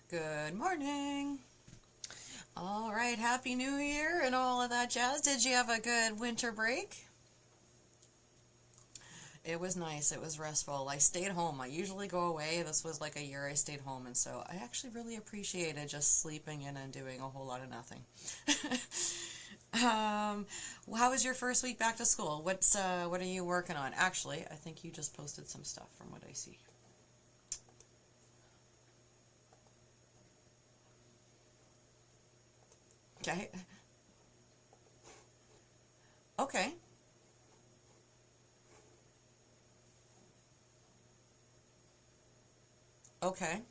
Good morning. All right, Happy New Year and all of that jazz. Did you have a good winter break? It was nice. It was restful. I stayed home. I usually go away. This was like a year I stayed home, and so I actually really appreciated just sleeping in and doing a whole lot of nothing. um, how was your first week back to school? What are you working on? Actually, I think you just posted some stuff from what I see. Okay. Okay. Okay.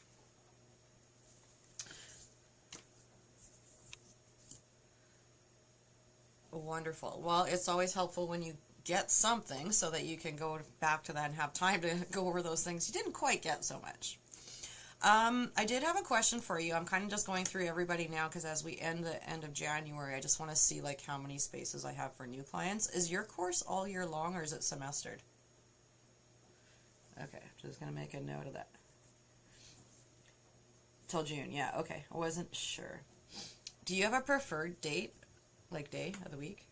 Wonderful. Well, it's always helpful when you get something so that you can go back to that and have time to go over those things you didn't quite get so much. I did have a question for you. I'm kind of just going through everybody now because as we end the end of January, I just want to see like how many spaces I have for new clients. Is your course all year long or is it semestered? Okay, just gonna make a note of that. Till June, yeah, okay. I wasn't sure. Do you have a preferred date, like day of the week?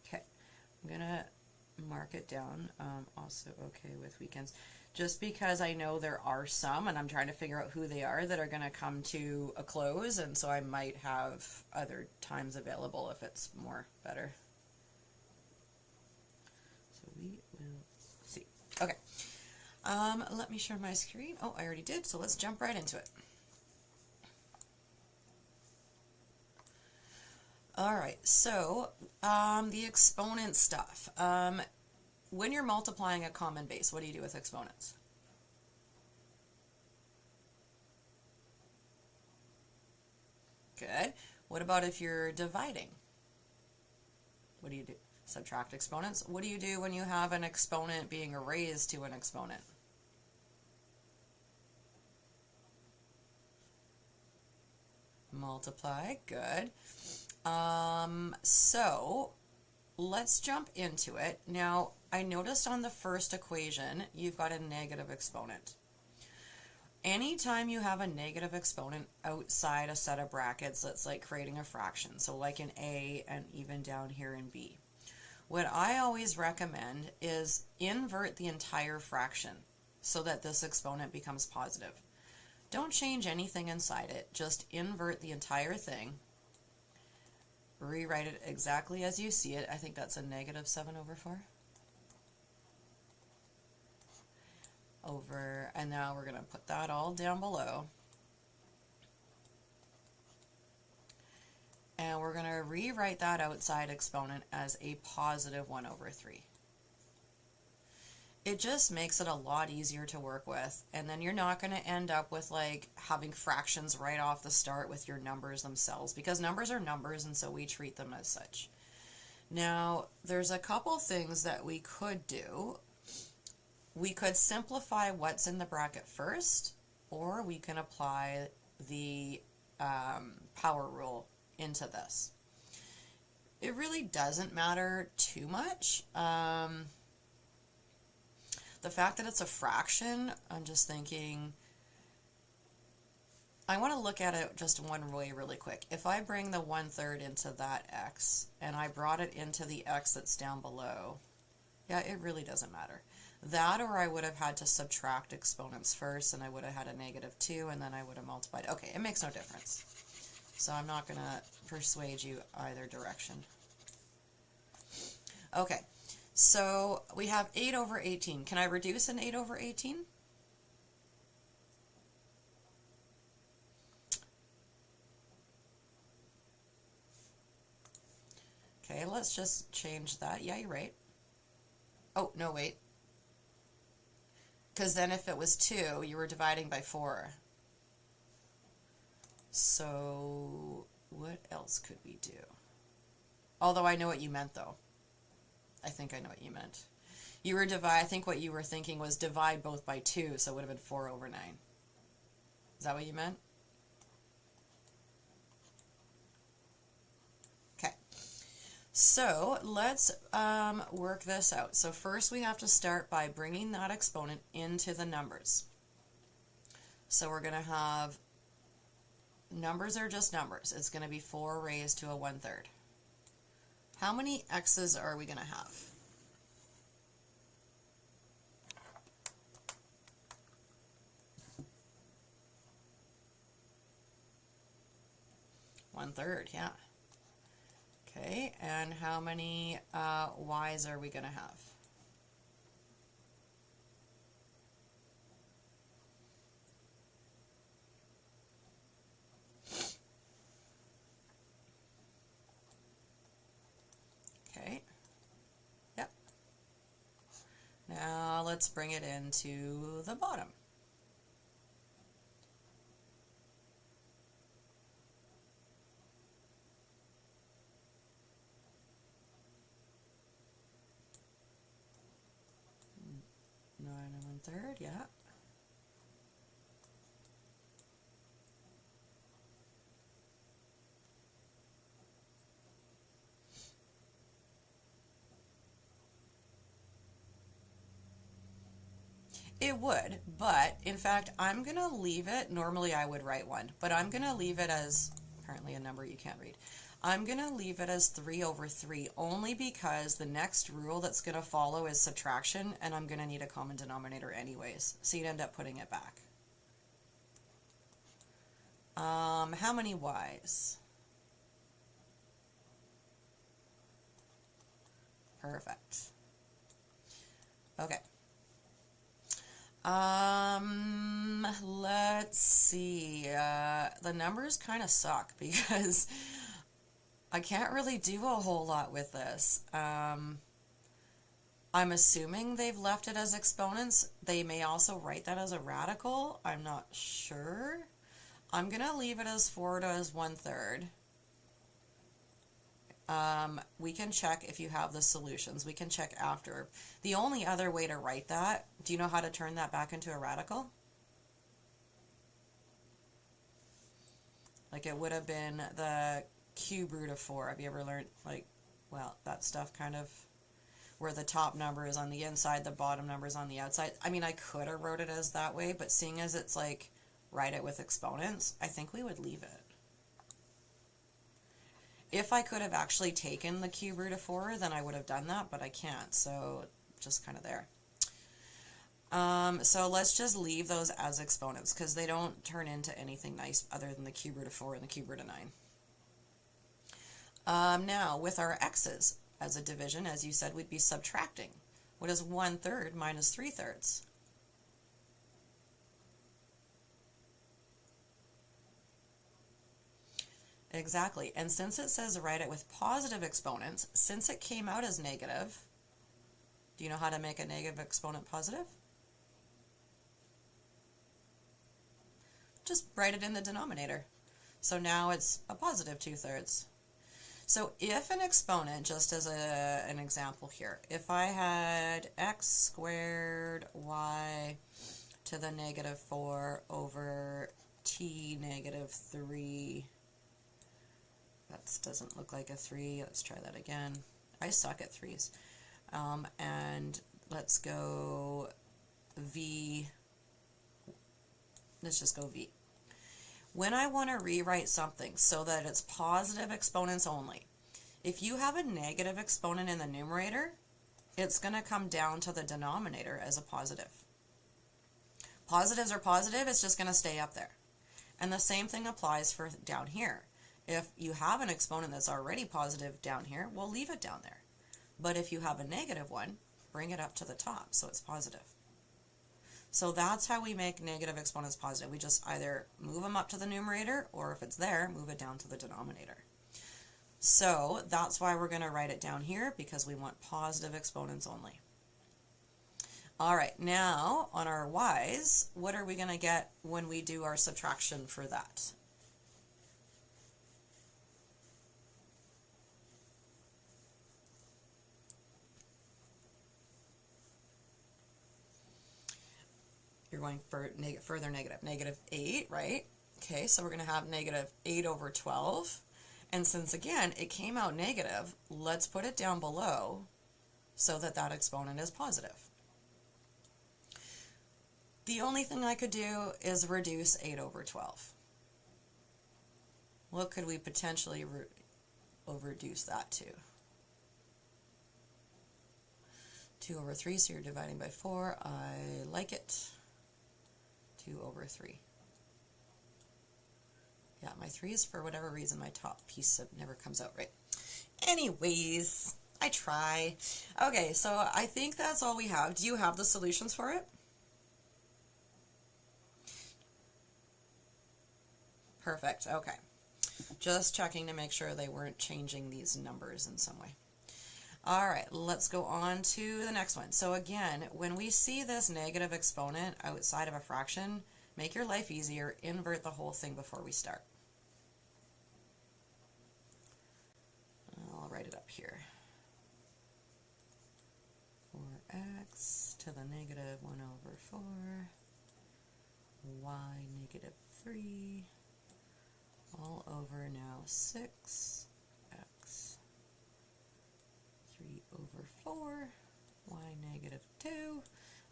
Okay, I'm gonna mark it down. Also okay with weekends. Just because I know there are some, and I'm trying to figure out who they are that are going to come to a close, and so I might have other times available if it's more better. So we will see. Okay. Let me share my screen. Oh, I already did, so let's jump right into it. All right, so the exponent stuff. When you're multiplying a common base, what do you do with exponents? Good. What about if you're dividing? What do you do? Subtract exponents. What do you do when you have an exponent being a raised to an exponent? Multiply. Good. So let's jump into it. Now, I noticed on the first equation, you've got a negative exponent. Anytime you have a negative exponent outside a set of brackets, that's like creating a fraction. So like in A and even down here in B. What I always recommend is invert the entire fraction so that this exponent becomes positive. Don't change anything inside it, just invert the entire thing. Rewrite it exactly as you see it. I think that's a negative 7 over 4. Over, and now we're going to put that all down below. And we're going to rewrite that outside exponent as a positive 1 over 3. It just makes it a lot easier to work with, and then you're not going to end up with like having fractions right off the start with your numbers themselves, because numbers are numbers and so we treat them as such. Now, there's a couple things that we could do. We could simplify what's in the bracket first, or we can apply the power rule into this. It really doesn't matter too much. The fact that it's a fraction, I'm just thinking, I want to look at it just one way really quick. If I bring the 1/3 into that x, and I brought it into the x that's down below, yeah, it really doesn't matter. That, or I would have had to subtract exponents first, and I would have had a negative 2, and then I would have multiplied. Okay, it makes no difference. So I'm not going to persuade you either direction. Okay, so we have 8 over 18. Can I reduce an 8 over 18? Okay, let's just change that. Yeah, you're right. Oh, no, wait. Because then if it was 2, you were dividing by 4. So what else could we do? Although I know what you meant, though. I think I know what you meant. You were I think what you were thinking was divide both by 2, so it would have been 4 over 9. Is that what you meant? Okay. So let's work this out. So first we have to start by bringing that exponent into the numbers. So we're going to have, numbers are just numbers. It's going to be 4 raised to a 1/3. How many x's are we going to have? One-third, yeah. Okay, and how many y's are we going to have? Okay, yep. Now let's bring it into the bottom. Nine and 1/3, yeah. It would, but in fact, I'm going to leave it, normally I would write 1, but I'm going to leave it as, apparently a number you can't read. I'm going to leave it as 3/3, only because the next rule that's going to follow is subtraction, and I'm going to need a common denominator anyways, so you'd end up putting it back. How many y's? Perfect. Okay. Let's see. The numbers kind of suck because I can't really do a whole lot with this. I'm assuming they've left it as exponents. They may also write that as a radical. I'm not sure. I'm going to leave it as 4 to as 1/3. We can check if you have the solutions. We can check after. The only other way to write that, do you know how to turn that back into a radical? Like it would have been the cube root of 4. Have you ever learned, like, well, that stuff kind of, where the top number is on the inside, the bottom number is on the outside? I mean, I could have wrote it as that way, but seeing as it's like, write it with exponents, I think we would leave it. If I could have actually taken the cube root of 4, then I would have done that, but I can't, so just kind of there. So let's just leave those as exponents because they don't turn into anything nice other than the cube root of 4 and the cube root of 9. Now, with our x's as a division, as you said, we'd be subtracting. What is 1/3 minus 3/3? Exactly. And since it says write it with positive exponents, since it came out as negative, do you know how to make a negative exponent positive? Just write it in the denominator. So now it's a positive 2/3. So if an exponent, just as an example here, if I had x squared y to the negative 4 over t negative 3, that doesn't look like a 3. Let's try that again. I suck at 3s. And let's go v. Let's just go v. When I want to rewrite something so that it's positive exponents only, if you have a negative exponent in the numerator, it's going to come down to the denominator as a positive. Positives are positive, it's just going to stay up there. And the same thing applies for down here. If you have an exponent that's already positive down here, we'll leave it down there. But if you have a negative one, bring it up to the top so it's positive. So that's how we make negative exponents positive. We just either move them up to the numerator, or if it's there, move it down to the denominator. So that's why we're going to write it down here, because we want positive exponents only. All right, now on our y's, what are we going to get when we do our subtraction for that? You're going for further negative, negative 8, right? Okay, so we're going to have negative 8 over 12. And since, again, it came out negative, let's put it down below so that that exponent is positive. The only thing I could do is reduce 8 over 12. What could we potentially reduce that to? 2 over 3, so you're dividing by 4. I like it. 2 over 3. Yeah, my 3's, for whatever reason, my top piece never comes out right. Anyways, I try. Okay, so I think that's all we have. Do you have the solutions for it? Perfect, okay. Just checking to make sure they weren't changing these numbers in some way. All right, let's go on to the next one. So again, when we see this negative exponent outside of a fraction, make your life easier, invert the whole thing before we start. I'll write it up here. 4x to the negative 1 over 4, y negative 3, all over now 6, x 3 over 4, y negative 2.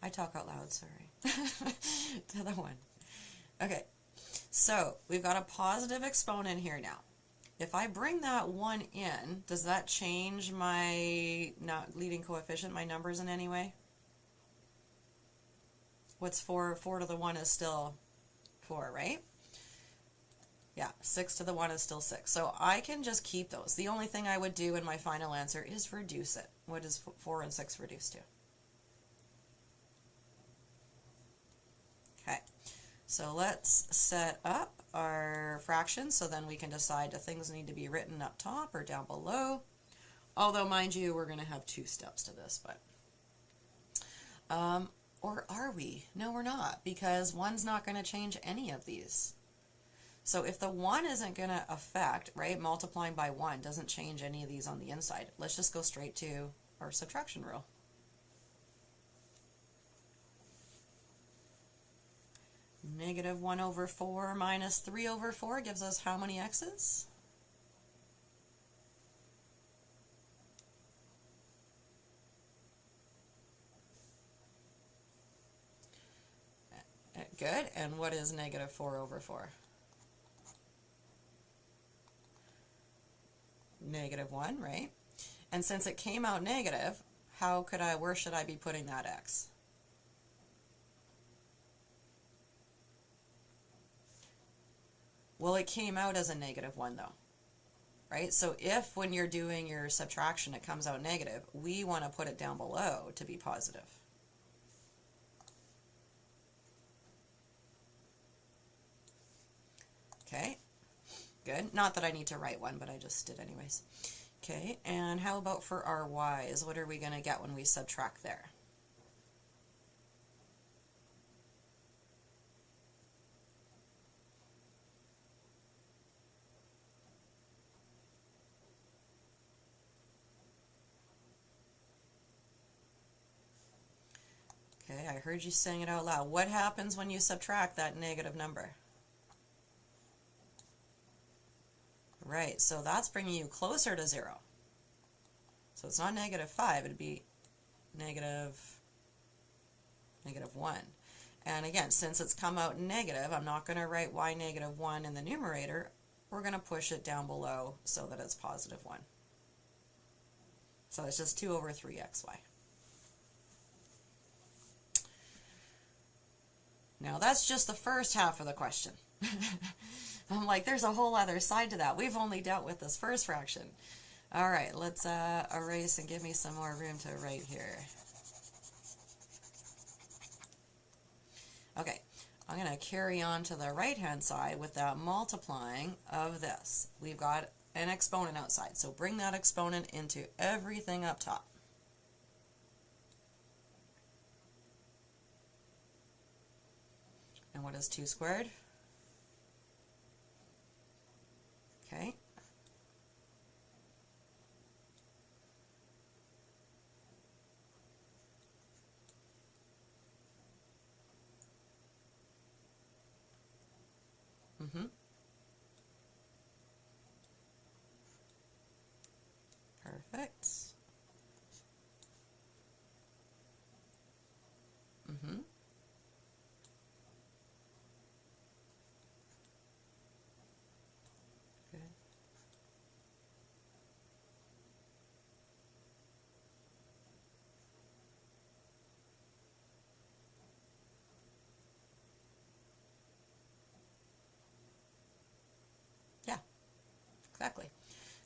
I talk out loud, sorry. To the 1. Okay, so we've got a positive exponent here now. If I bring that 1 in, does that change my not leading coefficient, my numbers in any way? What's 4? 4 to the 1 is still 4, right? Yeah, 6 to the 1 is still 6. So I can just keep those. The only thing I would do in my final answer is reduce it. What does 4 and 6 reduce to? Okay, so let's set up our fractions so then we can decide if things need to be written up top or down below. Although, mind you, we're going to have 2 steps to this, but or are we? No, we're not, because 1's not going to change any of these. So if the 1 isn't going to affect, right, multiplying by 1 doesn't change any of these on the inside. Let's just go straight to our subtraction rule. Negative 1 over 4 minus 3 over 4 gives us how many x's? Good. And what is negative 4 over 4? Negative 1, right? And since it came out negative, where should I be putting that x? Well, it came out as a negative 1 though, right? So if when you're doing your subtraction it comes out negative, we want to put it down below to be positive. Okay, good. Not that I need to write one, but I just did anyways. Okay, and how about for our y's? What are we going to get when we subtract there? Okay, I heard you saying it out loud. What happens when you subtract that negative number? Right, so that's bringing you closer to 0. So it's not negative 5, it'd be negative 1. And again, since it's come out negative, I'm not going to write y negative 1 in the numerator. We're going to push it down below so that it's positive 1. So it's just 2 over 3xy. Now that's just the first half of the question. I'm like, there's a whole other side to that. We've only dealt with this first fraction. All right, let's erase and give me some more room to write here. Okay, I'm going to carry on to the right-hand side with that multiplying of this. We've got an exponent outside, so bring that exponent into everything up top. And what is 2 squared? Okay. Perfect. Mm-hmm. Good. Yeah, exactly.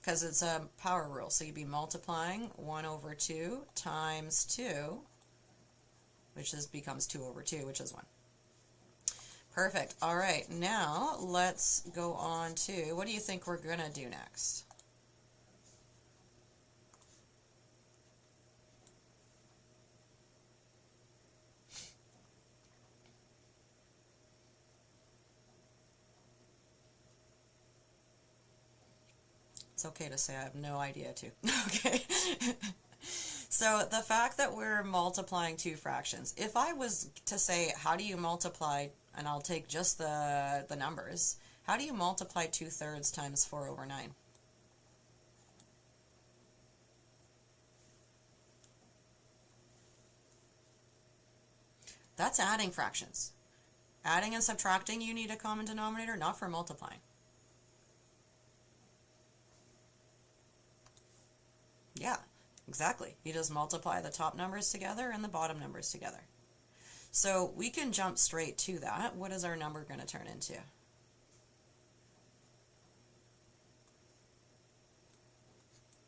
Because it's a power rule. So you'd be multiplying 1 over 2 times 2, which becomes 2 over 2, which is 1. Perfect. All right, now let's go on to, what do you think we're going to do next? It's okay to say I have no idea too. Okay. So the fact that we're multiplying two fractions, if I was to say, how do you multiply, and I'll take just the numbers, how do you multiply 2/3 times 4 over 9? That's adding fractions. Adding and subtracting, you need a common denominator, not for multiplying. Yeah, exactly. You just multiply the top numbers together and the bottom numbers together. So we can jump straight to that. What is our number going to turn into?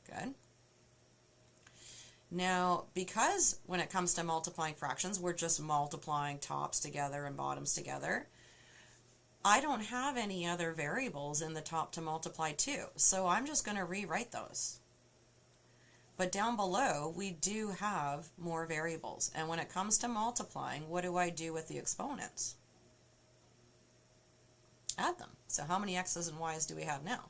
Good. Now, because when it comes to multiplying fractions, we're just multiplying tops together and bottoms together, I don't have any other variables in the top to multiply to, so I'm just going to rewrite those. But down below, we do have more variables. And when it comes to multiplying, what do I do with the exponents? Add them. So how many x's and y's do we have now?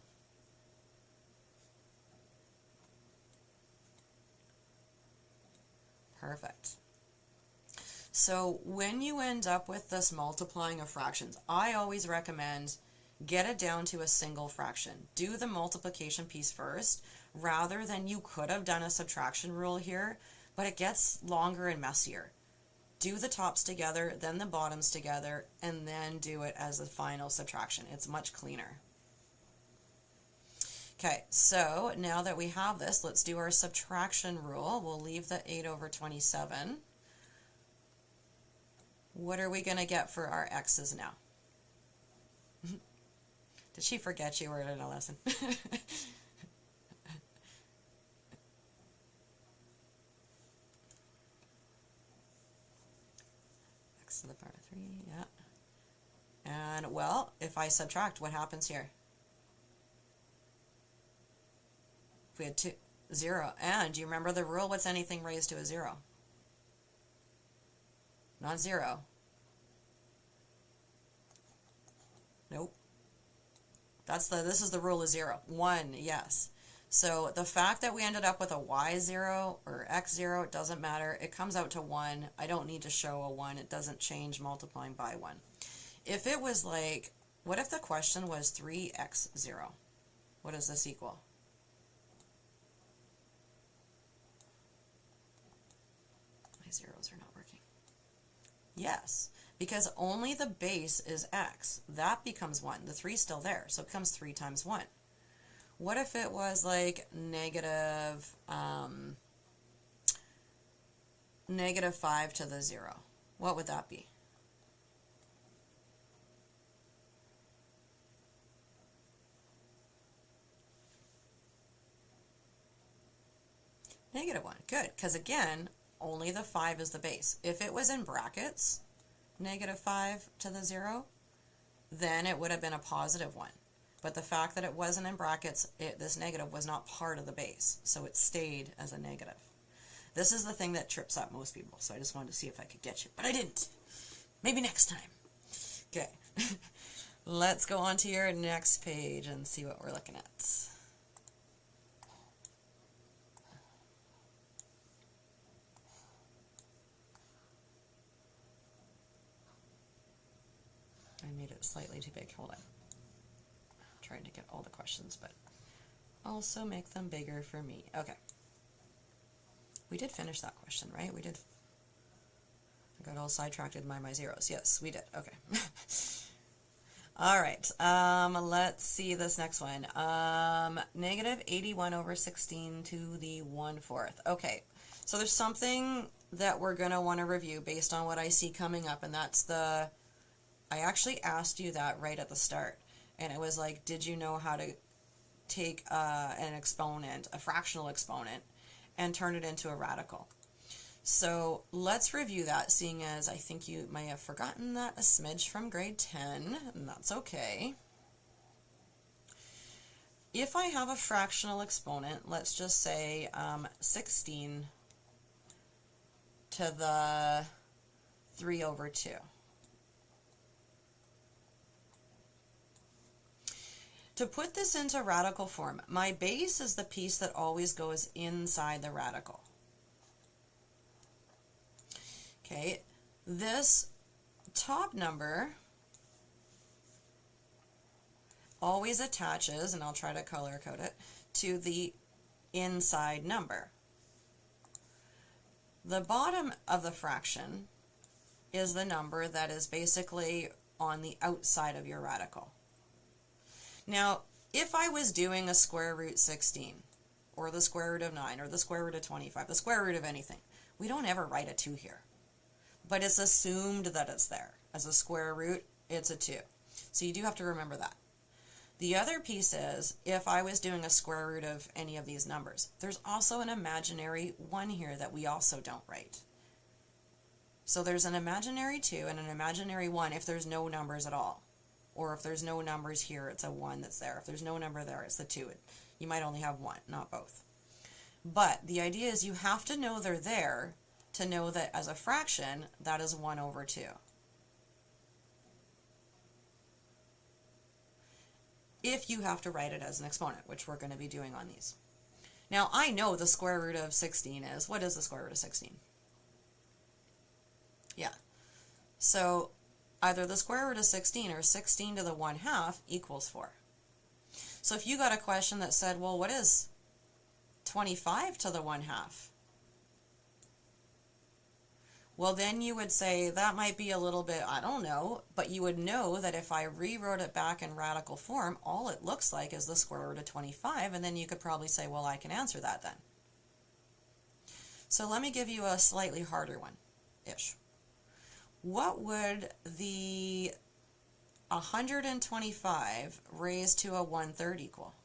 Perfect. So when you end up with this multiplying of fractions, I always recommend get it down to a single fraction. Do the multiplication piece first, rather than you could have done a subtraction rule here, but it gets longer and messier. Do the tops together, then the bottoms together, and then do it as a final subtraction. It's much cleaner. Okay, so now that we have this, let's do our subtraction rule. We'll leave the 8 over 27. What are we going to get for our x's now? Did she forget you were in a lesson? X to the power of 3, yeah. And, well, if I subtract, what happens here? If we had 0. And do you remember the rule? What's anything raised to a 0? Not 0. Nope. This is the rule of 0. 1, yes. So the fact that we ended up with a y0 or x0, it doesn't matter. It comes out to 1. I don't need to show a 1. It doesn't change multiplying by 1. If it was like, what if the question was 3x0? What does this equal? My zeros are not working. Yes. Because only the base is x. That becomes 1. The 3 is still there, so it becomes 3 times 1. What if it was like negative 5 to the 0? What would that be? Negative 1. Good, because again, only the 5 is the base. If it was in brackets, negative 5 to the 0, then it would have been a positive 1. But the fact that it wasn't in brackets, this negative was not part of the base, so it stayed as a negative. This is the thing that trips up most people, so I just wanted to see if I could get you, but I didn't. Maybe next time. Okay, let's go on to your next page and see what we're looking at. I made it slightly too big. Hold on. I'm trying to get all the questions, but also make them bigger for me. Okay. We did finish that question, right? We did. I got all sidetracked in my zeros. Yes, we did. Okay. All right. Let's see this next one. Negative 81 over 16 to the 1/4. Okay. So there's something that we're going to want to review based on what I see coming up, and that's the, I actually asked you that right at the start, and it was like, did you know how to take an exponent, a fractional exponent, and turn it into a radical? So let's review that, seeing as I think you may have forgotten that a smidge from grade 10, and that's okay. If I have a fractional exponent, let's just say 16 to the 3/2. To put this into radical form, my base is the piece that always goes inside the radical. Okay, this top number always attaches, and I'll try to color code it, to the inside number. The bottom of the fraction is the number that is basically on the outside of your radical. Now, if I was doing a square root 16, or the square root of 9, or the square root of 25, the square root of anything, we don't ever write a 2 here. But it's assumed that it's there. As a square root, it's a 2. So you do have to remember that. The other piece is, if I was doing a square root of any of these numbers, there's also an imaginary 1 here that we also don't write. So there's an imaginary 2 and an imaginary 1 if there's no numbers at all. Or if there's no numbers here, it's a 1 that's there. If there's no number there, it's the 2. You might only have 1, not both. But the idea is you have to know they're there to know that as a fraction, that is 1/2. If you have to write it as an exponent, which we're going to be doing on these. Now, I know the square root of 16 is, what is the square root of 16? Yeah. So, either the square root of 16 or 16 to the 1/2 equals 4. So if you got a question that said, well, what is 25 to the 1/2? Well, then you would say that might be a little bit, I don't know, but you would know that if I rewrote it back in radical form, all it looks like is the square root of 25, and then you could probably say, well, I can answer that then. So let me give you a slightly harder one-ish. What would the 125 raised to a 1/3 equal?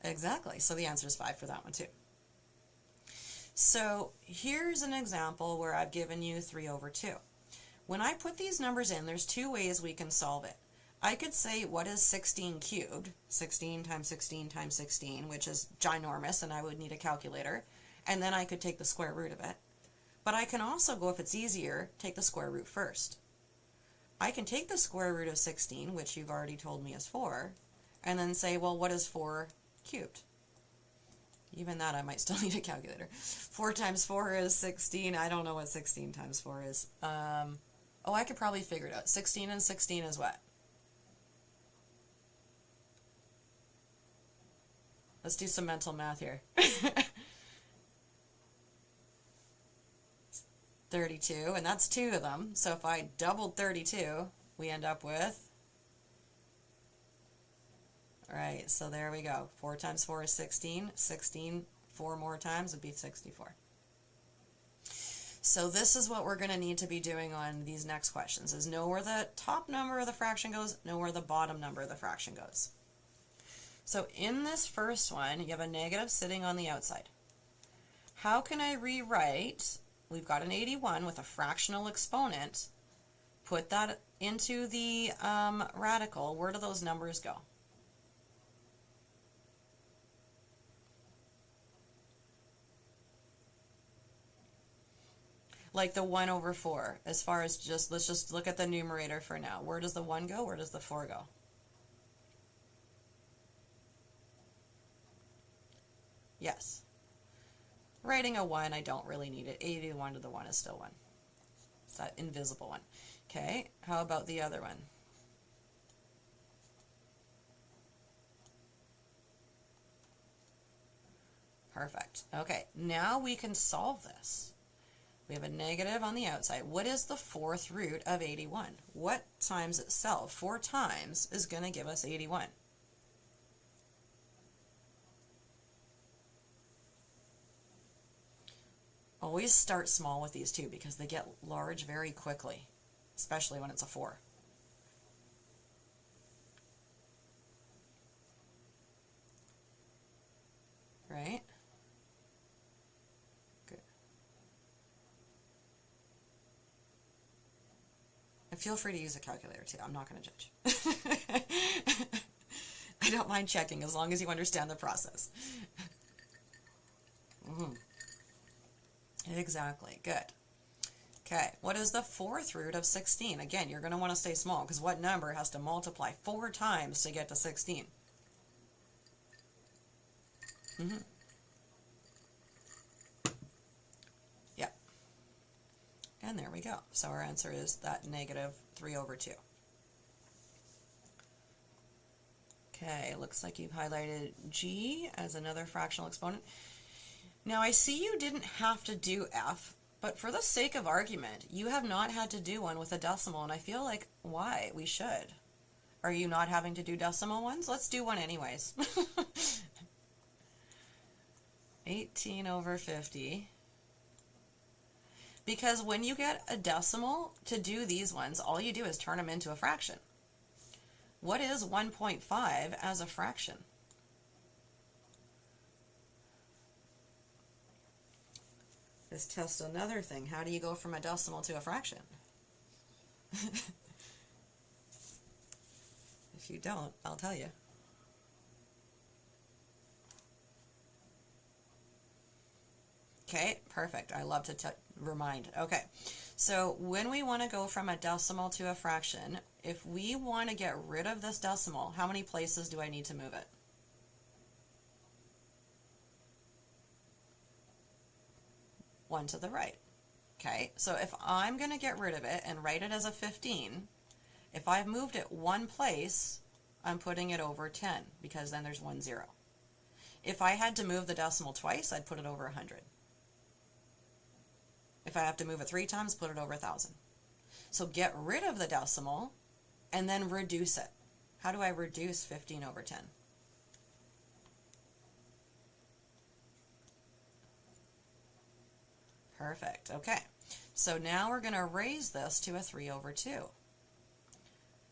Exactly. So the answer is 5 for that one too. So here's an example where I've given you 3/2. When I put these numbers in, there's two ways we can solve it. I could say, what is 16 cubed? 16 times 16 times 16, which is ginormous, and I would need a calculator. And then I could take the square root of it. But I can also go, if it's easier, take the square root first. I can take the square root of 16, which you've already told me is 4, and then say, well, what is 4 cubed? Even that, I might still need a calculator. 4 times 4 is 16. I don't know what 16 times 4 is. Oh, I could probably figure it out. 16 and 16 is what? Let's do some mental math here. 32, and that's 2 of them. So if I doubled 32, we end up with... Alright, so there we go. 4 times 4 is 16. 16, 4 more times would be 64. So this is what we're going to need to be doing on these next questions, is know where the top number of the fraction goes, know where the bottom number of the fraction goes. So in this first one, you have a negative sitting on the outside. How can I rewrite, we've got an 81 with a fractional exponent, put that into the radical, where do those numbers go? Like the 1/4, as far as just, let's just look at the numerator for now. Where does the 1 go? Where does the 4 go? Yes. Writing a 1, I don't really need it. 81 to the 1 is still 1. It's that invisible one. Okay, how about the other one? Perfect. Okay, now we can solve this. We have a negative on the outside. What is the fourth root of 81? What times itself 4 times is going to give us 81? Always start small with these two because they get large very quickly, especially when it's a 4. Right? Good. And feel free to use a calculator too. I'm not going to judge. I don't mind checking as long as you understand the process. Exactly. Good. Okay, what is the fourth root of 16? Again, you're going to want to stay small because what number has to multiply 4 times to get to 16? Yep. And there we go. So our answer is that negative 3 over 2. Okay, looks like you've highlighted G as another fractional exponent. Now I see you didn't have to do F, but for the sake of argument, you have not had to do one with a decimal, and I feel like, why? We should. Are you not having to do decimal ones? Let's do one anyways. 18 over 50. Because when you get a decimal, to do these ones, all you do is turn them into a fraction. What is 1.5 as a fraction? Let's test another thing. How do you go from a decimal to a fraction? If you don't, I'll tell you. Okay, perfect. I love to remind. Okay, so when we want to go from a decimal to a fraction, if we want to get rid of this decimal, how many places do I need to move it? One to the right. Okay, so if I'm going to get rid of it and write it as a 15, if I've moved it one place, I'm putting it over 10 because then there's 1 0. If I had to move the decimal twice, I'd put it over 100. If I have to move it 3 times, put it over 1,000. So get rid of the decimal and then reduce it. How do I reduce 15 over 10? Perfect. Okay. So now we're going to raise this to a 3 over 2.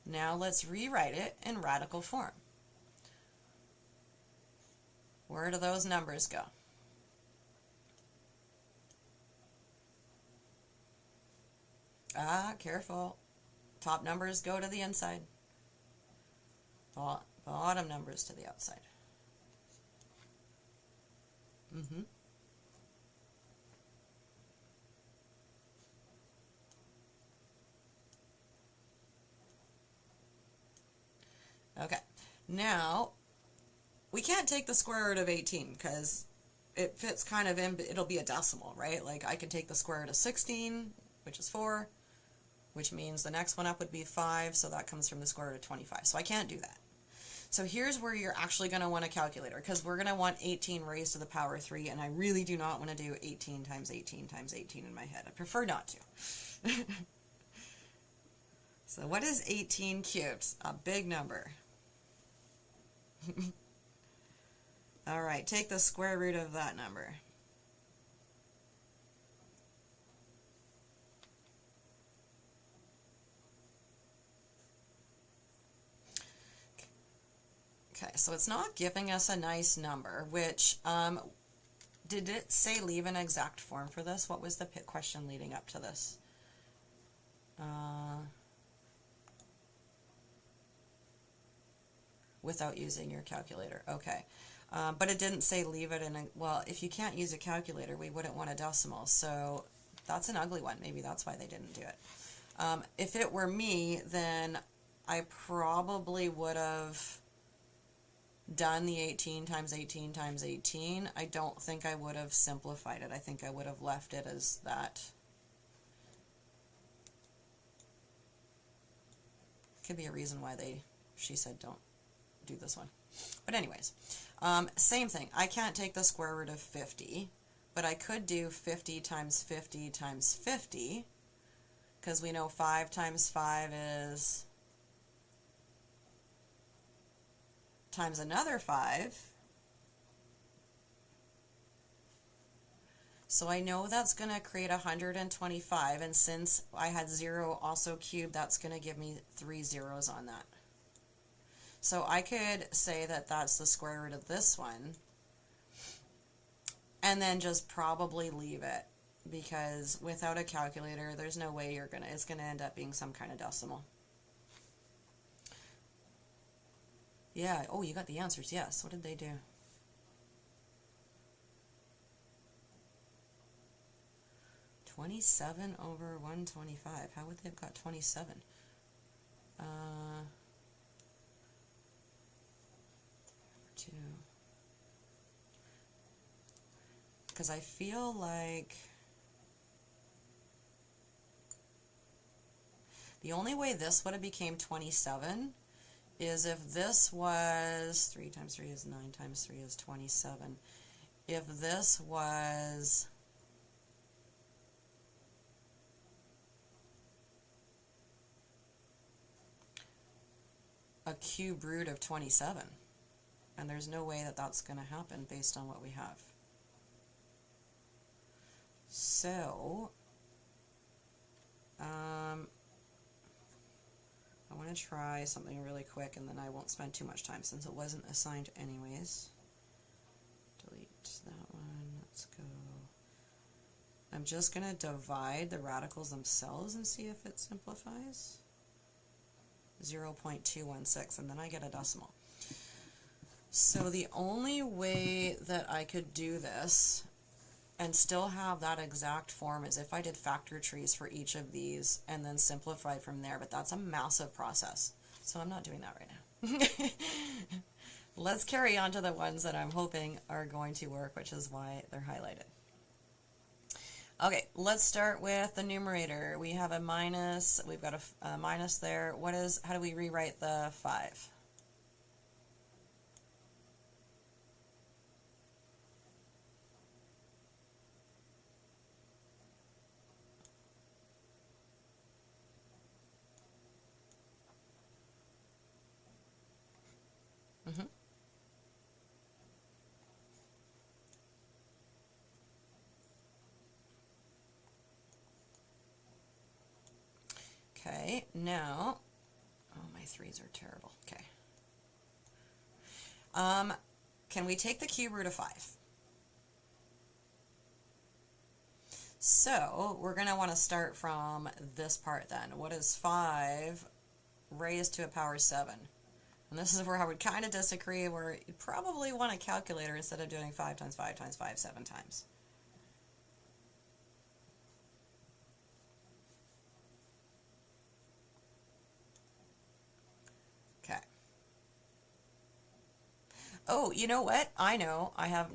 Now let's rewrite it in radical form. Where do those numbers go? Ah, careful. Top numbers go to the inside. Bottom numbers to the outside. Okay, now we can't take the square root of 18 because it fits kind of in, it'll be a decimal, right? Like I can take the square root of 16, which is 4, which means the next one up would be 5, so that comes from the square root of 25. So I can't do that. So here's where you're actually going to want a calculator because we're going to want 18 raised to the power 3, and I really do not want to do 18 times 18 times 18 in my head. I prefer not to. So what is 18 cubed? A big number. All right, take the square root of that number. Okay, so it's not giving us a nice number, which, did it say leave an exact form for this? What was the question leading up to this? Without using your calculator. Okay. But it didn't say leave it in a, well, if you can't use a calculator, we wouldn't want a decimal. So that's an ugly one. Maybe that's why they didn't do it. If it were me, then I probably would have done the 18 times 18 times 18, I don't think I would have simplified it. I think I would have left it as that. Could be a reason why she said don't do this one. But anyways, same thing. I can't take the square root of 50, but I could do 50 times 50 times 50, because we know 5 times 5 is times another 5. So I know that's going to create 125, and since I had 0 also cubed, that's going to give me 3 zeros on that. So I could say that that's the square root of this one, and then just probably leave it, because without a calculator, there's no way it's gonna end up being some kind of decimal. Yeah, oh, you got the answers, yes. What did they do? (27 over 125). How would they have got 27? Because I feel like the only way this would have became 27 is if this was 3 times 3 is 9 times 3 is 27. If this was a cube root of 27, and there's no way that that's going to happen based on what we have. So, I want to try something really quick, and then I won't spend too much time since it wasn't assigned anyways. Delete that one. Let's go. I'm just going to divide the radicals themselves and see if it simplifies. 0.216, and then I get a decimal. So the only way that I could do this and still have that exact form is if I did factor trees for each of these and then simplified from there, but that's a massive process. So I'm not doing that right now. Let's carry on to the ones that I'm hoping are going to work, which is why they're highlighted. Okay, let's start with the numerator. We have a minus, we've got a minus there. How do we rewrite the 5? Okay, now, oh, my 3's are terrible. Okay. Can we take the cube root of 5? So, we're going to want to start from this part then. What is 5 raised to a power 7? And this is where I would kind of disagree, where you'd probably want a calculator instead of doing 5 times 5 times 5 7 times. Okay. Oh, you know what? I know. I have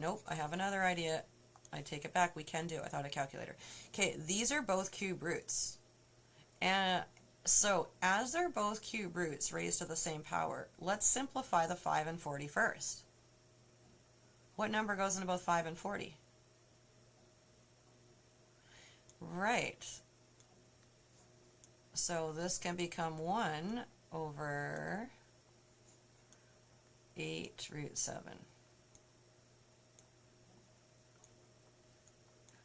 another idea. I take it back. We can do it without a calculator. Okay, these are both cube roots. And so, as they're both cube roots raised to the same power, let's simplify the 5 and 40 first. What number goes into both 5 and 40? Right. So this can become 1 over 8 root 7.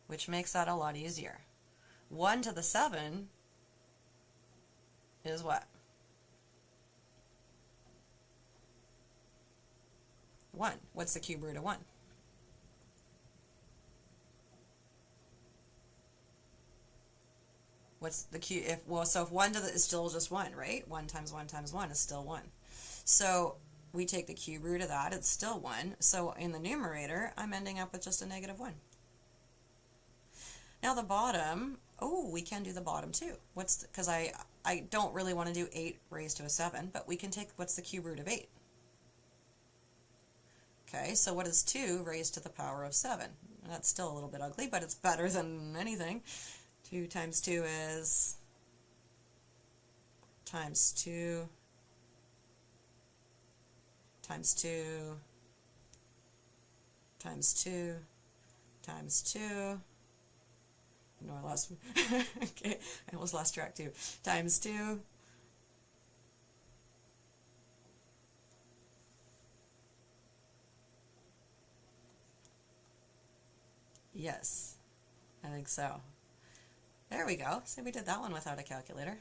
Which makes that a lot easier. 1 to the 7 is what? 1. What's the cube root of 1? What's the cube? So if 1 to the is still just 1, right? 1 times 1 times 1 is still 1. So we take the cube root of that, it's still 1. So in the numerator, I'm ending up with just a negative 1. Now the bottom, oh, we can do the bottom too. Because I don't really want to do 8 raised to a 7, but we can take, what's the cube root of 8? Okay, so what is 2 raised to the power of 7? That's still a little bit ugly, but it's better than anything. 2 times 2 is times 2 times 2 times 2 times 2. No, I lost. Okay, I almost lost track too. Times 2. Yes, I think so. There we go. So we did that one without a calculator.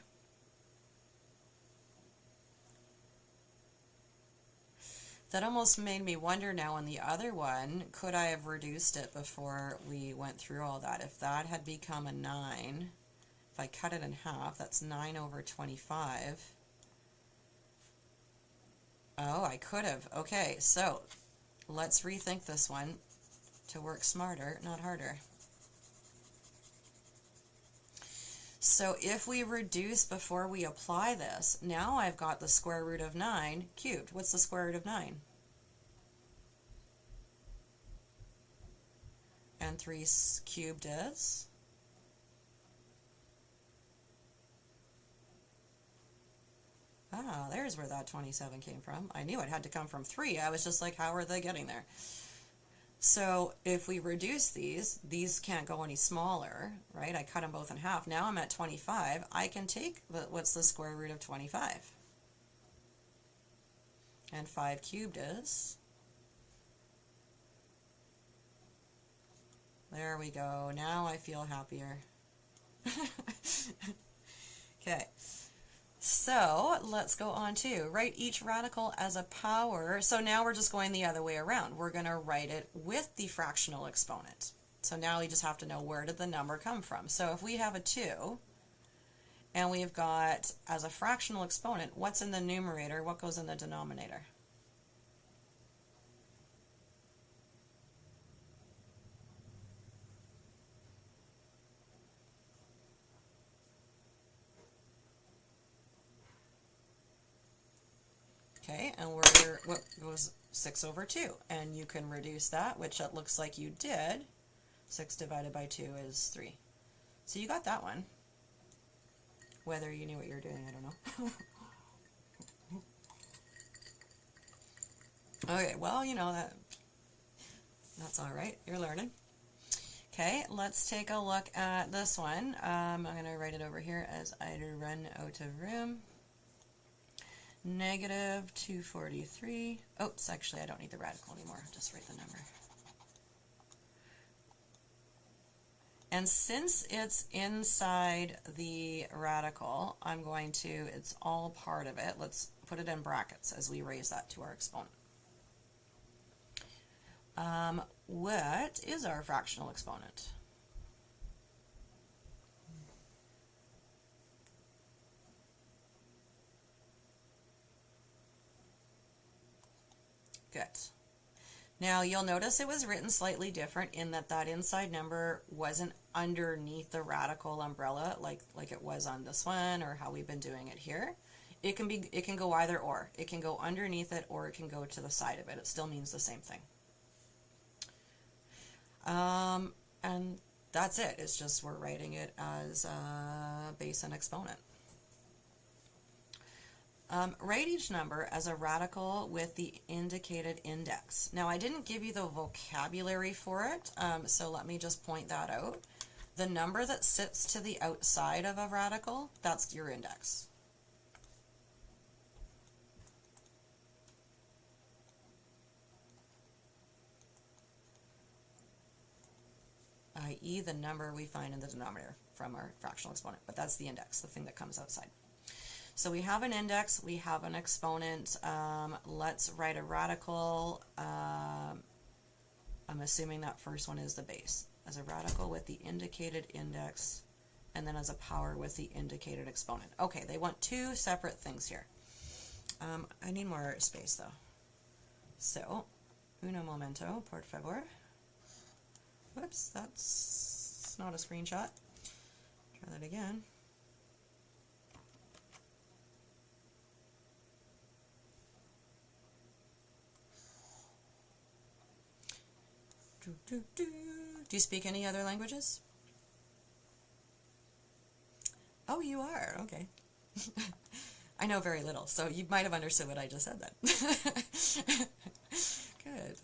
That almost made me wonder now on the other one, could I have reduced it before we went through all that? If that had become a 9, if I cut it in half, that's 9 over 25. Oh, I could have. Okay, so let's rethink this one to work smarter, not harder. So if we reduce before we apply this, now I've got the square root of 9 cubed. What's the square root of 9? And 3 cubed is? Ah, there's where that 27 came from. I knew it had to come from 3. I was just like, how are they getting there? So if we reduce these can't go any smaller, right? I cut them both in half. Now I'm at 25. I can take what's the square root of 25? And 5 cubed is? There we go. Now I feel happier. Okay. So let's go on to write each radical as a power. So now we're just going the other way around. We're going to write it with the fractional exponent. So now we just have to know, where did the number come from? So if we have a 2 and we've got as a fractional exponent, what's in the numerator? What goes in the denominator? Okay, and what goes 6 over 2? And you can reduce that, which it looks like you did. 6 divided by 2 is 3. So you got that one. Whether you knew what you were doing, I don't know. Okay, well, you know, that's all right. You're learning. Okay, let's take a look at this one. I'm going to write it over here as I run out of room. Negative 243. Oops, actually I don't need the radical anymore. I'll just write the number. And since it's inside the radical, I'm going to, it's all part of it. Let's put it in brackets as we raise that to our exponent. What is our fractional exponent? Good. Now you'll notice it was written slightly different in that that inside number wasn't underneath the radical umbrella like it was on this one or how we've been doing it here. It can go either or. It can go underneath it or it can go to the side of it. It still means the same thing. And that's it. It's just we're writing it as a base and exponent. Write each number as a radical with the indicated index. Now I didn't give you the vocabulary for it, so let me just point that out. The number that sits to the outside of a radical, that's your index. I.e. the number we find in the denominator from our fractional exponent, but that's the index, the thing that comes outside. So we have an index, we have an exponent. Let's write a radical. I'm assuming that first one is the base. As a radical with the indicated index, and then as a power with the indicated exponent. Okay, they want two separate things here. I need more space though. So, uno momento, por favor. Whoops, that's not a screenshot. Try that again. Do you speak any other languages? Oh, you are. Okay. I know very little, so you might have understood what I just said then. Good.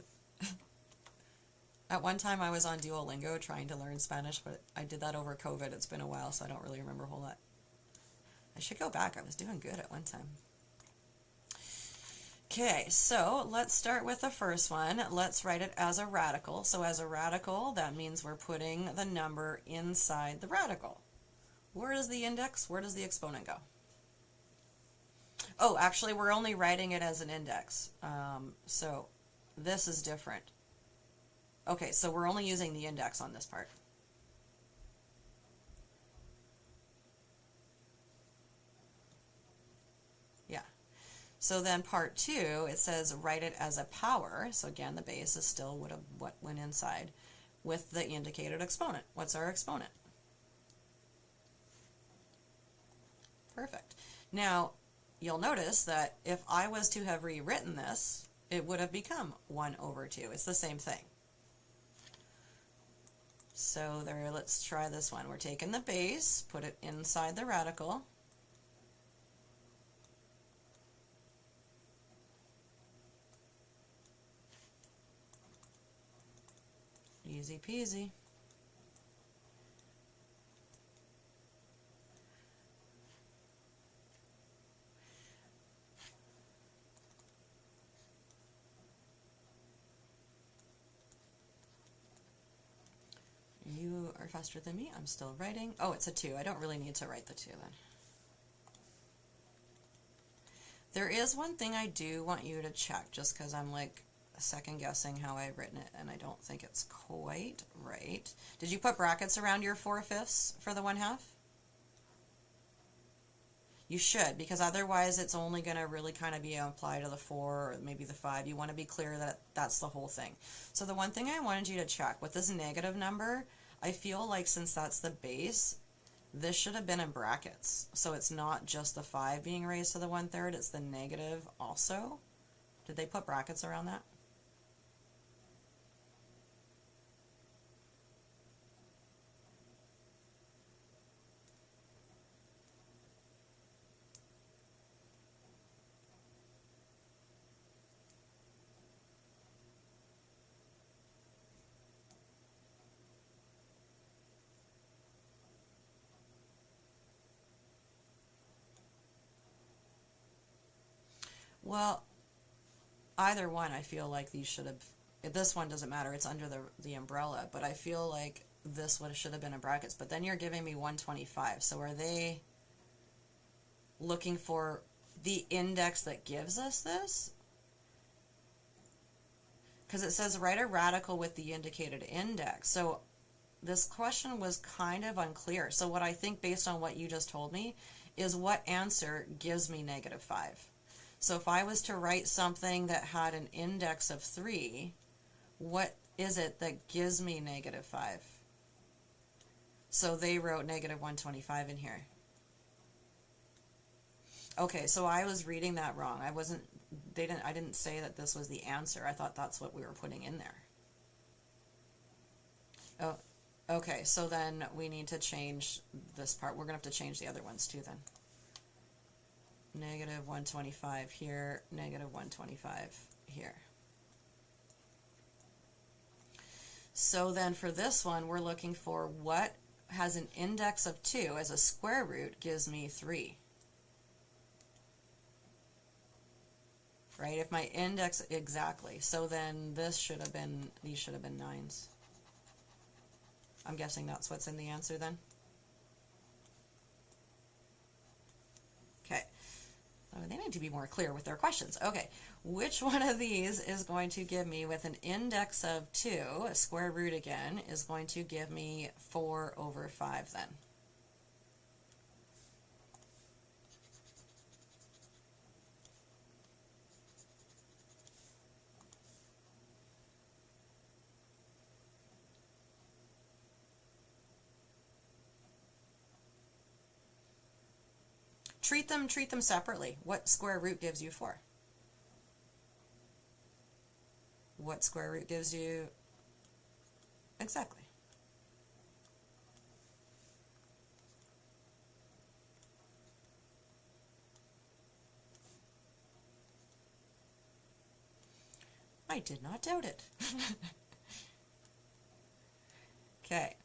At one time I was on Duolingo trying to learn Spanish, but I did that over COVID. It's been a while, so I don't really remember a whole lot. I should go back. I was doing good at one time. Okay, so let's start with the first one. Let's write it as a radical. So as a radical, that means we're putting the number inside the radical. Where is the index? Where does the exponent go? Oh, actually, we're only writing it as an index. So this is different. Okay, so we're only using the index on this part. Yeah. So then part 2, it says write it as a power. So again, the base is still what went inside with the indicated exponent. What's our exponent? Perfect. Now, you'll notice that if I was to have rewritten this, it would have become 1 over 2. It's the same thing. So there, let's try this one. We're taking the base, put it inside the radical. Easy peasy. You are faster than me. I'm still writing. Oh, it's a 2. I don't really need to write the 2 then. There is one thing I do want you to check, just because I'm like second guessing how I've written it, and I don't think it's quite right. Did you put brackets around your 4/5 for the 1/2? You should, because otherwise it's only going to really kind of be applied to the 4 or maybe the 5. You want to be clear that that's the whole thing. So the one thing I wanted you to check with this negative number, I feel like since that's the base, this should have been in brackets. So it's not just the 5 being raised to the 1/3, it's the negative also. Did they put brackets around that? Well, either one, I feel like these should have, this one doesn't matter, it's under the umbrella, but I feel like this one should have been in brackets. But then you're giving me 125, so are they looking for the index that gives us this? Because it says write a radical with the indicated index. So this question was kind of unclear. So what I think, based on what you just told me, is what answer gives me -5. So if I was to write something that had an index of 3, what is it that gives me -5? So they wrote -125 in here. Okay, so I was reading that wrong. I didn't say that this was the answer. I thought that's what we were putting in there. Oh, okay, so then we need to change this part. We're going to have to change the other ones too then. -125 here, -125 here. So then for this one, we're looking for what has an index of 2 as a square root gives me 3. Right? If my index, exactly. So then this should have been, these should have been 9s. I'm guessing that's what's in the answer then. Okay. Oh, they need to be more clear with their questions. Okay. Which one of these is going to give me, with an index of 2, a square root again, is going to give me 4 over 5 then? Treat them separately. What square root gives you 4? What square root gives you Exactly. I did not doubt it. Okay.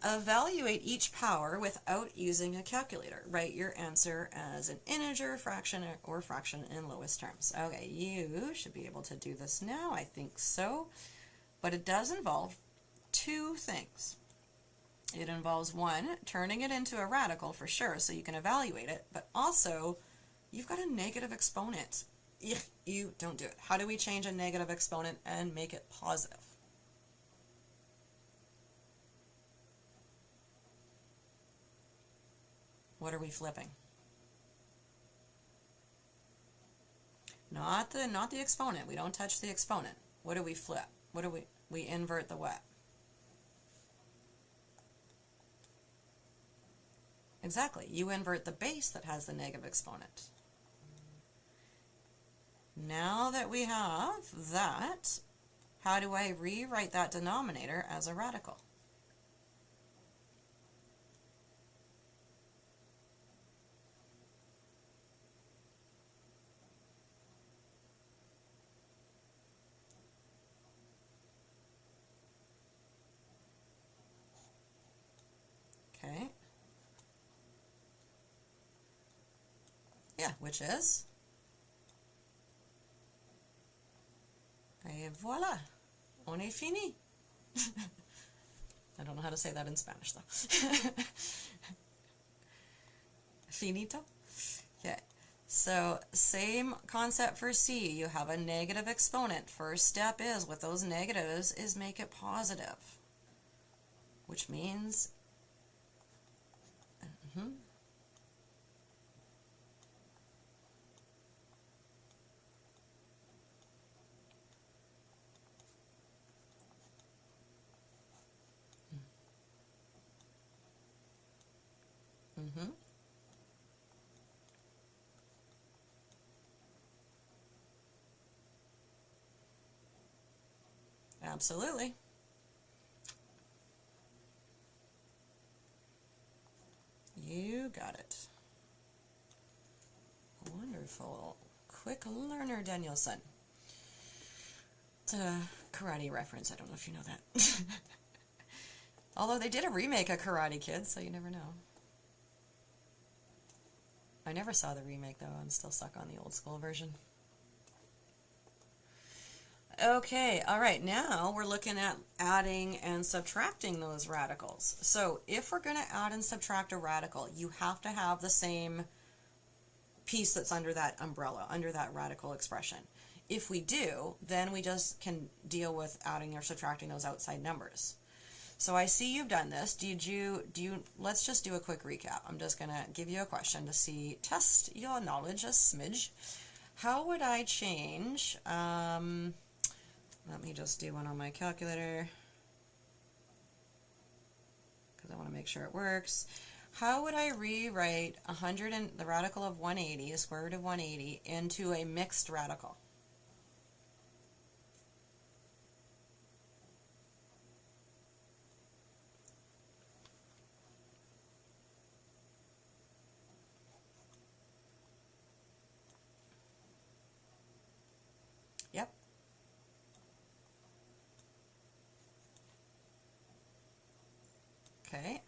Evaluate each power without using a calculator. Write your answer as an integer, fraction, or fraction in lowest terms. Okay, you should be able to do this now. I think so. But it does involve two things. It involves, one, turning it into a radical for sure so you can evaluate it, but also you've got a negative exponent. You don't do it. How do we change a negative exponent and make it positive? What are we flipping? Not the exponent. We don't touch the exponent. What do we flip? What do we invert the what? Exactly. You invert the base that has the negative exponent. Now that we have that, how do I rewrite that denominator as a radical? Okay. Yeah, which is? Et voilà. On est fini. I don't know how to say that in Spanish though. Finito. Okay. So same concept for C. You have a negative exponent. First step is, with those negatives, is make it positive. Which means absolutely. You got it. Wonderful. Quick learner, Danielson. It's a karate reference. I don't know if you know that. Although they did a remake of Karate Kid, so you never know. I never saw the remake, though. I'm still stuck on the old school version. Okay, all right, now we're looking at adding and subtracting those radicals. So if we're going to add and subtract a radical, you have to have the same piece that's under that umbrella, under that radical expression. If we do, then we just can deal with adding or subtracting those outside numbers. So I see you've done this. Let's just do a quick recap. I'm just going to give you a question to test your knowledge a smidge. How would I change, let me just do one on my calculator because I want to make sure it works. How would I rewrite the radical of 180, the square root of 180, into a mixed radical? Yep. Okay.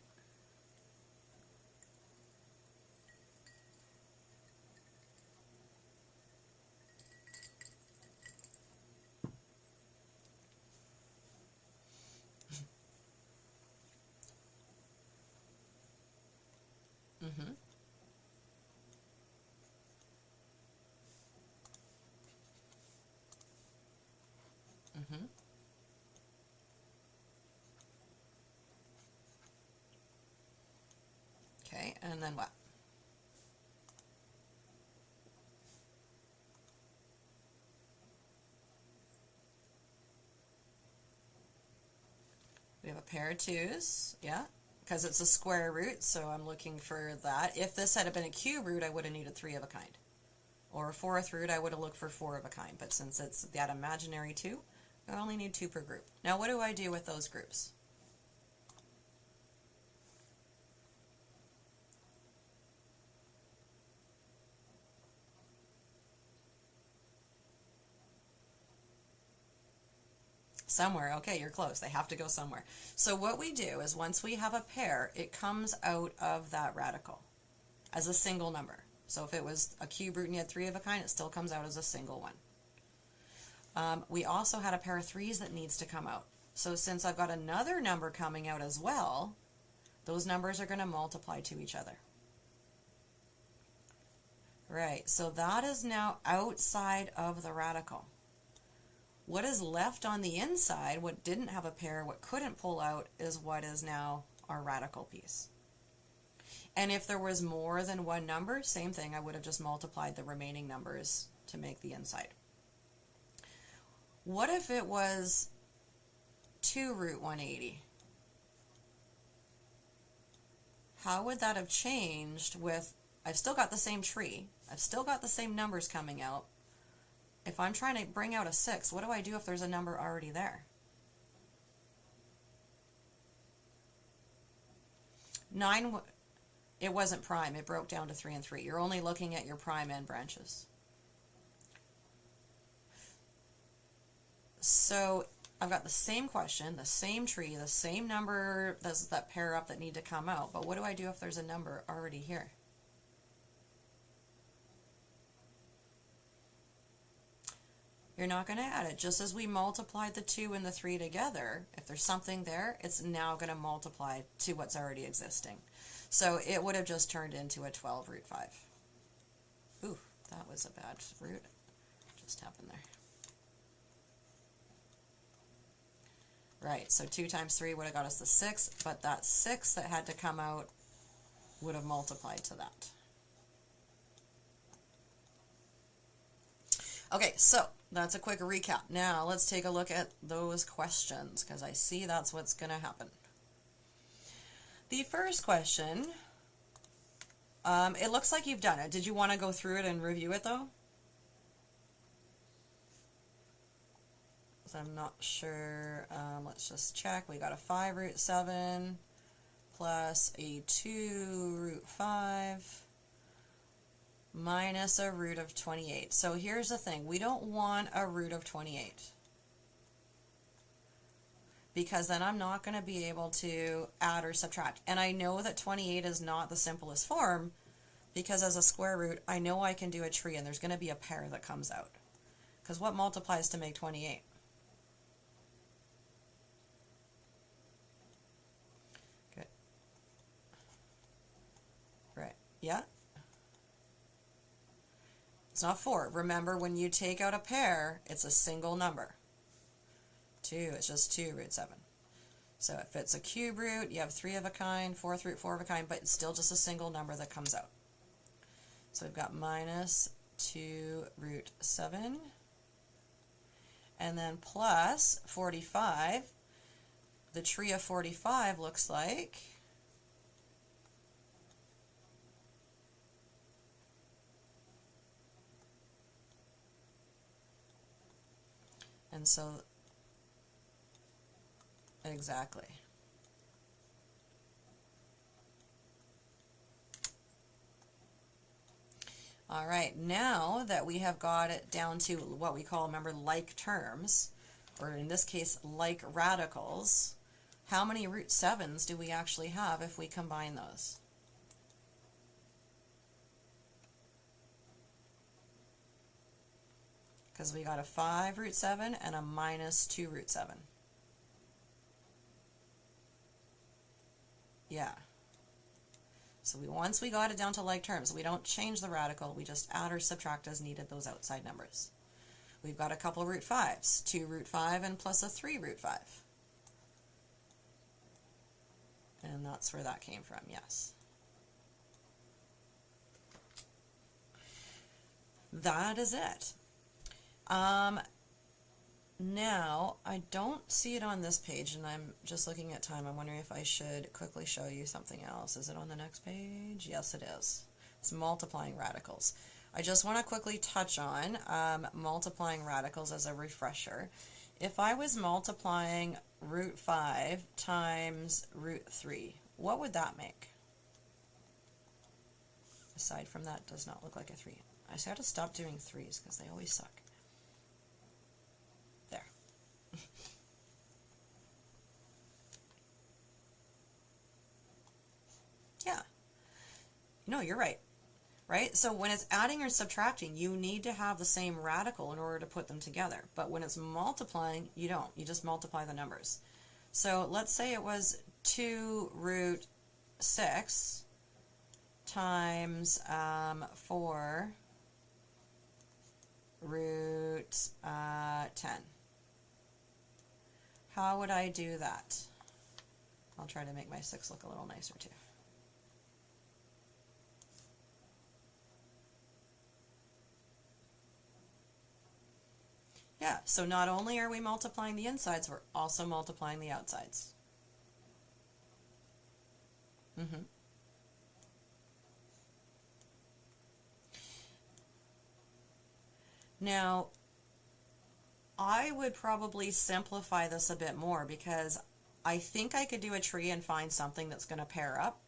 Mm-hmm. Mm-hmm. Okay, and then what? We have a pair of twos, yeah, because it's a square root, so I'm looking for that. If this had been a cube root, I would have needed 3 of a kind. Or a fourth root, I would have looked for 4 of a kind. But since it's that imaginary 2, I only need 2 per group. Now what do I do with those groups? Somewhere. Okay, you're close. They have to go somewhere. So what we do is once we have a pair, it comes out of that radical as a single number. So if it was a cube root and you had 3 of a kind, it still comes out as a single one. We also had a pair of 3's that needs to come out. So since I've got another number coming out as well, those numbers are going to multiply to each other. Right, so that is now outside of the radical. What is left on the inside, what didn't have a pair, what couldn't pull out, is what is now our radical piece. And if there was more than one number, same thing, I would have just multiplied the remaining numbers to make the inside. What if it was 2 root 180? How would that have changed with, I've still got the same tree, I've still got the same numbers coming out. If I'm trying to bring out a 6, what do I do if there's a number already there? 9, it wasn't prime, it broke down to 3 and 3. You're only looking at your prime end branches. So I've got the same question, the same tree, the same number that pair up that need to come out, but what do I do if there's a number already here? You're not going to add it. Just as we multiplied the 2 and the 3 together, if there's something there, it's now going to multiply to what's already existing. So it would have just turned into a 12 root 5. Ooh, that was a bad root. Just happened there. Right, so 2 times 3 would have got us the 6, but that 6 that had to come out would have multiplied to that. Okay, so that's a quick recap. Now let's take a look at those questions, because I see that's what's going to happen. The first question, it looks like you've done it. Did you want to go through it and review it though? So I'm not sure. Let's just check. We got a 5 root 7 plus a 2 root 5 minus a root of 28. So here's the thing. We don't want a root of 28, because then I'm not going to be able to add or subtract. And I know that 28 is not the simplest form, because as a square root, I know I can do a tree and there's going to be a pair that comes out. Because what multiplies to make 28? Good. Right. Yeah. It's not 4. Remember, when you take out a pair, it's a single number. 2, it's just 2 root 7. So if it's a cube root, you have 3 of a kind, 4th root 4 of a kind, but it's still just a single number that comes out. So we've got minus 2 root 7, and then plus 45. The tree of 45 looks like, and so exactly. All right, now that we have got it down to what we call, remember, like terms, or in this case, like radicals, how many root 7s do we actually have if we combine those? Because we got a 5 root 7 and a minus 2 root 7. Yeah. So once we got it down to like terms, we don't change the radical, we just add or subtract as needed those outside numbers. We've got a couple root 5s, 2 root 5 and plus a 3 root 5. And that's where that came from, yes. That is it. Now, I don't see it on this page, and I'm just looking at time. I'm wondering if I should quickly show you something else. Is it on the next page? Yes, it is. It's multiplying radicals. I just want to quickly touch on multiplying radicals as a refresher. If I was multiplying root 5 times root 3, what would that make? Aside from that, does not look like a 3. I just got to stop doing 3's because they always suck. There. Yeah. No, you're right. Right? So when it's adding or subtracting, you need to have the same radical in order to put them together. But when it's multiplying, you don't. You just multiply the numbers. So let's say it was 2 root 6 times 4 root 10. How would I do that? I'll try to make my 6 look a little nicer too. Yeah, so not only are we multiplying the insides, we're also multiplying the outsides. Now, I would probably simplify this a bit more because I think I could do a tree and find something that's going to pair up,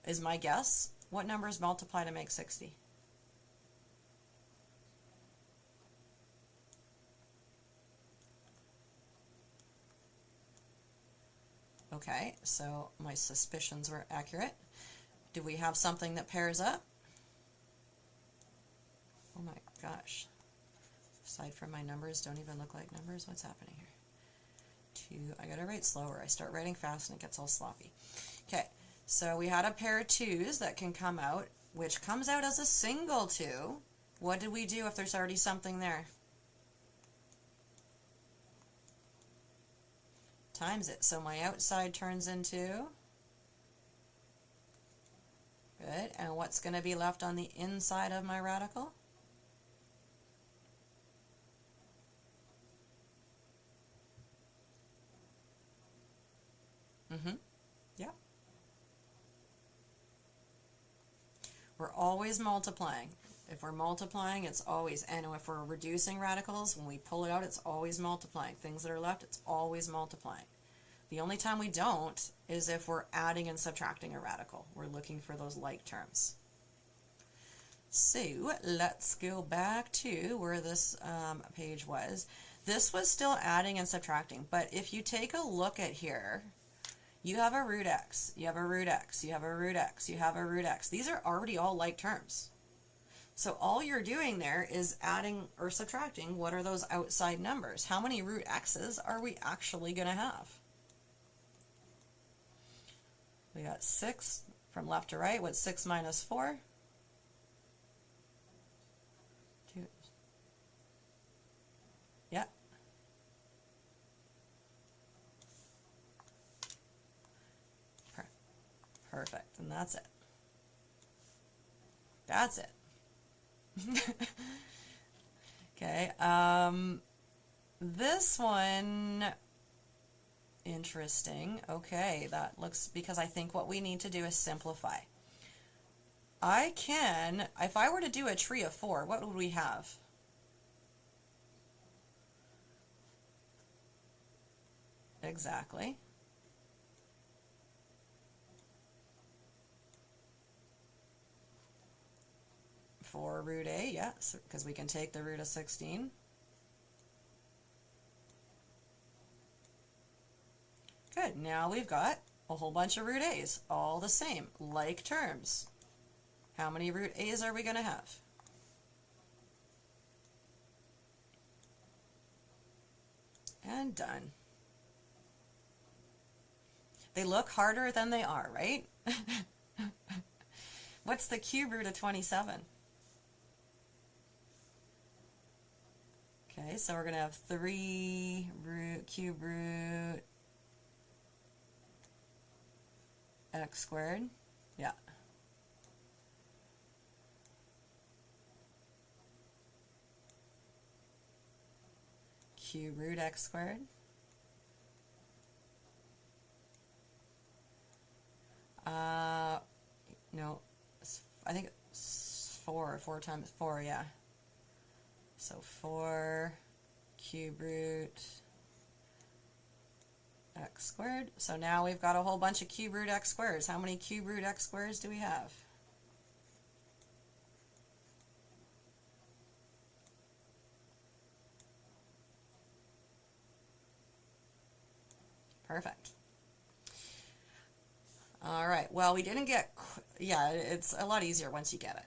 is my guess. What numbers multiply to make 60? Okay, so my suspicions were accurate. Do we have something that pairs up? Oh my gosh. Aside from my numbers, don't even look like numbers. What's happening here? 2, I gotta write slower. I start writing fast and it gets all sloppy. Okay, so we had a pair of 2's that can come out, which comes out as a single 2. What did we do if there's already something there? Times it. So my outside turns into, good, and what's going to be left on the inside of my radical? Yeah. We're always multiplying. If we're multiplying, it's always, and if we're reducing radicals, when we pull it out, it's always multiplying. Things that are left, it's always multiplying. The only time we don't is if we're adding and subtracting a radical. We're looking for those like terms. So let's go back to where this page was. This was still adding and subtracting, but if you take a look at here, you have a root x, you have a root x, you have a root x, you have a root x. These are already all like terms. So all you're doing there is adding or subtracting what are those outside numbers. How many root x's are we actually going to have? We got 6 from left to right. What's 6 minus 4? 2. Yeah. Perfect. And that's it. That's it. Okay. This one, interesting. Okay, that looks, because I think what we need to do is simplify. I can, if I were to do a tree of 4, what would we have? Exactly. 4 root a, yeah, because we can take the root of 16. Good, now we've got a whole bunch of root a's, all the same, like terms. How many root a's are we going to have? And done. They look harder than they are, right? What's the cube root of 27? Okay, so we're going to have 3 cube root x squared. Yeah. Cube root x squared. No, I think it's 4 times 4, yeah. So 4 cube root x squared. So now we've got a whole bunch of cube root x squares. How many cube root x squares do we have? Perfect. All right, well, we didn't get, yeah, it's a lot easier once you get it.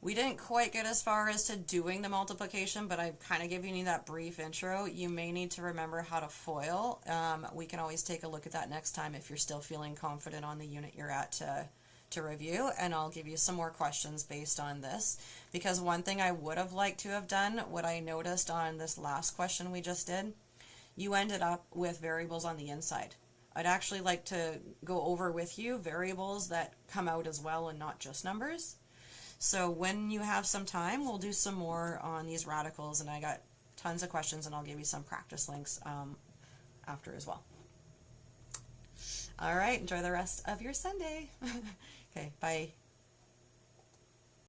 We didn't quite get as far as to doing the multiplication, but I've kind of given you that brief intro. You may need to remember how to FOIL. We can always take a look at that next time if you're still feeling confident on the unit you're at to review, and I'll give you some more questions based on this, because one thing I would have liked to have done, what I noticed on this last question we just did, you ended up with variables on the inside. I'd actually like to go over with you variables that come out as well and not just numbers. So when you have some time, we'll do some more on these radicals, and I got tons of questions, and I'll give you some practice links after as well. All right, enjoy the rest of your Sunday. Okay, bye.